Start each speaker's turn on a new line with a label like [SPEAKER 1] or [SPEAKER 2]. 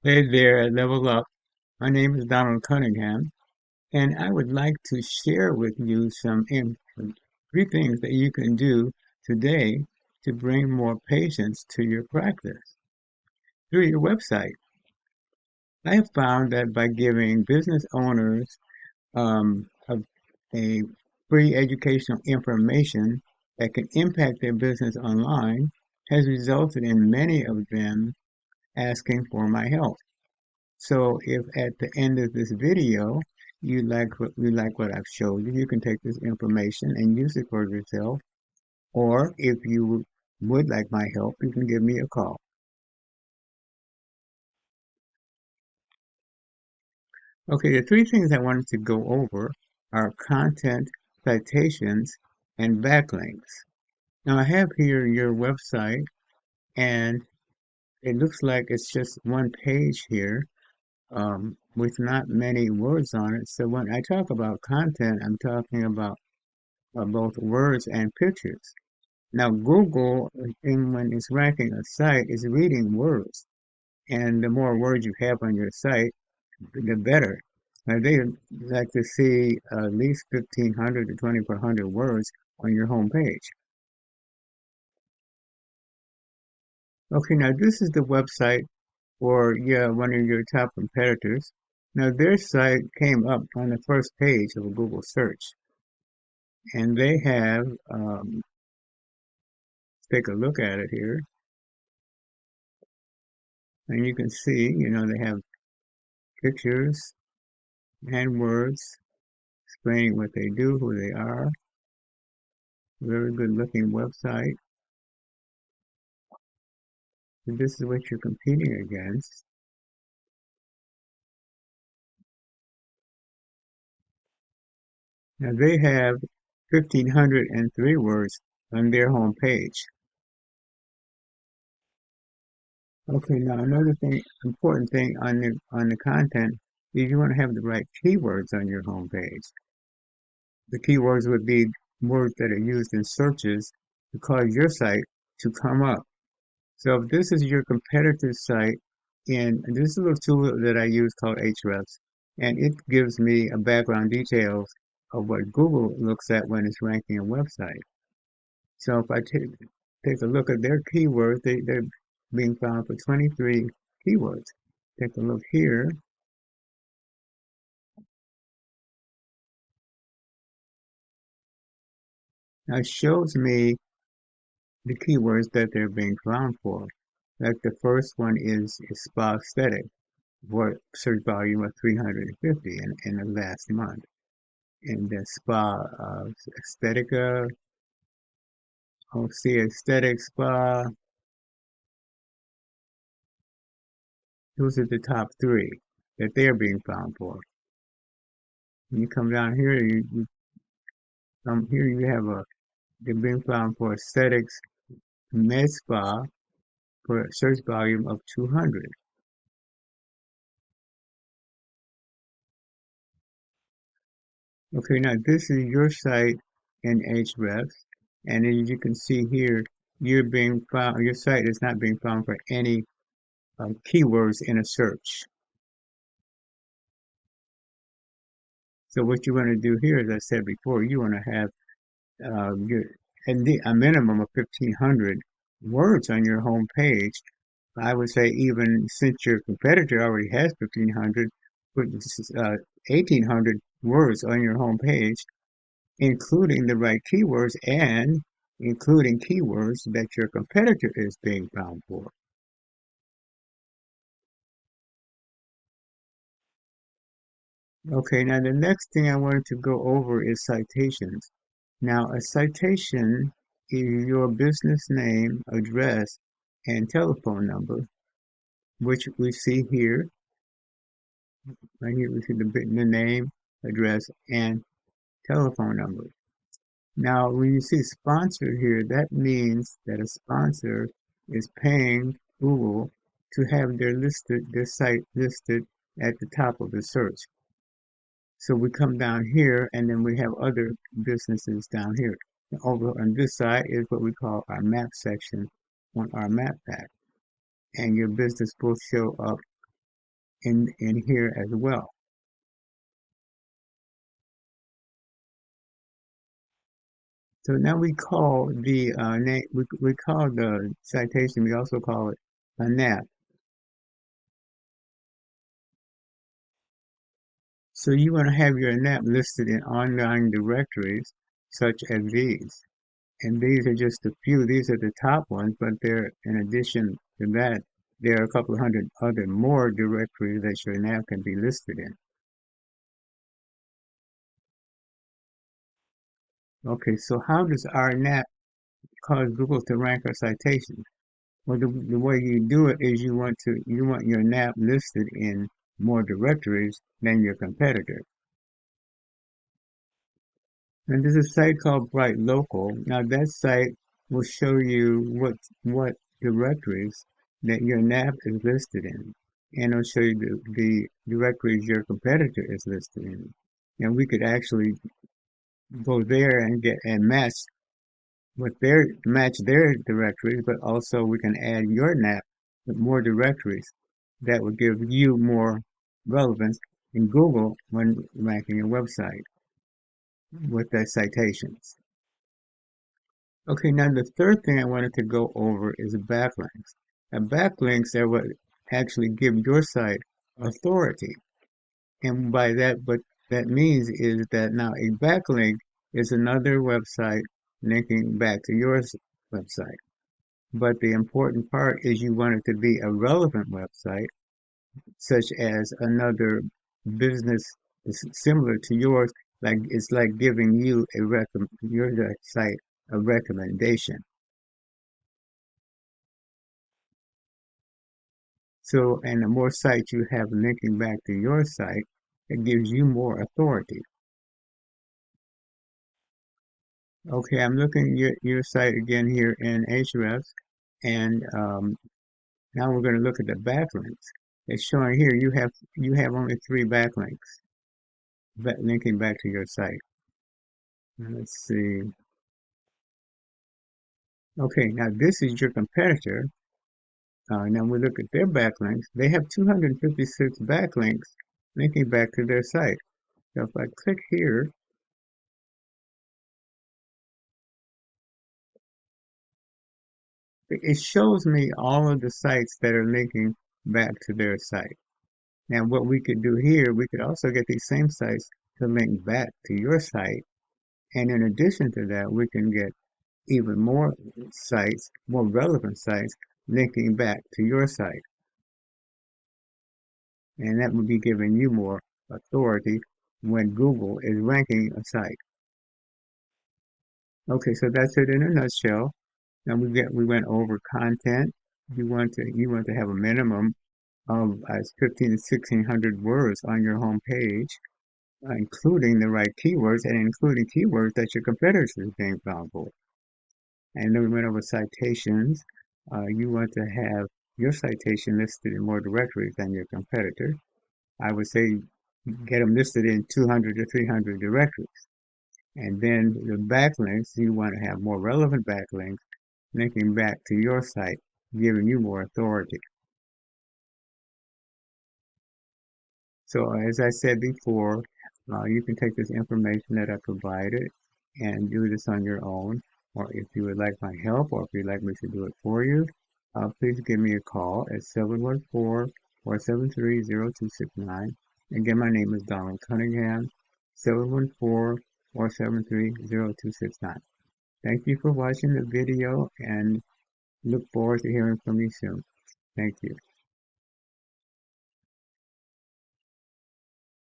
[SPEAKER 1] Hey there at Level Up. My name is Donald Cunningham, and I would like to share with you three things that you can do today to bring more patients to your practice through your website. I have found that by giving business owners a free educational information that can impact their business online has resulted in many of them asking for my help. So if at the end of this video you like what I've showed you, you can take this information and use it for yourself. Or if you would like my help, you can give me a call. Okay, the three things I wanted to go over are content, citations, and backlinks. Now I have here your website, and it looks like it's just one page here, with not many words on it. So when I talk about content, I'm talking about both words and pictures. Now, Google, when it's ranking a site, is reading words, and the more words you have on your site, the better. Now, they like to see at least 1,500 to 2,400 words on your home page. Okay, now this is the website for one of your top competitors. Now, their site came up on the first page of a Google search, and they have, take a look at it here. And you can see, they have pictures and words explaining what they do, who they are. Very good looking website. And this is what you're competing against. Now they have 1,503 words on their home page. Okay, now another thing, important thing on the content is you want to have the right keywords on your home page. The keywords would be words that are used in searches to cause your site to come up. So if this is your competitor site, and this is a little tool that I use called Ahrefs, and it gives me a background details of what Google looks at when it's ranking a website. So if I take a look at their keywords, they're being found for 23 keywords. Take a look here. Now it shows me the keywords that they're being found for. Like the first one is spa aesthetic, for search volume of 350 in the last month. And the spa aesthetica, see aesthetic spa. Those are the top three that they're being found for. When you come down here, you come here, you have they're being found for aesthetics med spa for a search volume of 200. Okay, now this is your site in Ahrefs, and as you can see here, you're being found. Your site is not being found for any keywords in a search. So what you want to do here, as I said before, you want to have a minimum of 1,500 words on your home page. I would say even since your competitor already has 1,500, put 1,800 words on your home page, including the right keywords and including keywords that your competitor is being found for. Okay, now the next thing I wanted to go over is citations. Now, a citation is your business name, address, and telephone number, which we see here. Right here, we see the name, address, and telephone number. Now, when you see sponsor here, that means that a sponsor is paying Google to have their site listed at the top of the search. So we come down here, and then we have other businesses down here. Over on this side is what we call our map section on our map pack. And your business will show up in here as well. So now we call the name, we call the citation, we also call it a NAP. So you want to have your NAP listed in online directories such as these. And these are just a few, these are the top ones, but there, in addition to that, there are a couple of hundred other more directories that your NAP can be listed in. Okay, so how does our NAP cause Google to rank our citations? Well, the way you do it is you want your NAP listed in more directories than your competitor. And there's a site called Bright Local. Now that site will show you what directories that your NAP is listed in, and it'll show you the directories your competitor is listed in. And we could actually go there and get and match their directories, but also we can add your NAP with more directories that will give you more relevance in Google when ranking your website with the citations. Okay, now the third thing I wanted to go over is backlinks. Now backlinks are what actually give your site authority. And by that, what that means is that now a backlink is another website linking back to your website. But the important part is you want it to be a relevant website, such as another business similar to yours. Like it's like giving you your site a recommendation. So, and the more sites you have linking back to your site, it gives you more authority. Okay, I'm looking at your site again here in Ahrefs, and now we're going to look at the backlinks. It's showing here you have only 3 backlinks linking back to your site. Let's see. Okay, now this is your competitor. Now we look at their backlinks. They have 256 backlinks linking back to their site. So if I click here, it shows me all of the sites that are linking back to their site. Now what we could do here, we could also get these same sites to link back to your site. And in addition to that, we can get even more sites, more relevant sites, linking back to your site. And that would be giving you more authority when Google is ranking a site. Okay, so that's it in a nutshell. Now we went over content. You want to have a minimum of 15 to 1600 words on your home page, including the right keywords and including keywords that your competitors are being found for. And then we went over citations. You want to have your citation listed in more directories than your competitor. I would say get them listed in 200 to 300 directories. And then the backlinks, you want to have more relevant backlinks linking back to your site, giving you more authority. So as I said before, you can take this information that I provided and do this on your own. Or if you would like my help, or if you'd like me to do it for you, please give me a call at 714-473-0269. Again, my name is Donald Cunningham, 714-473-0269. Thank you for watching the video and look forward to hearing from you soon. Thank you.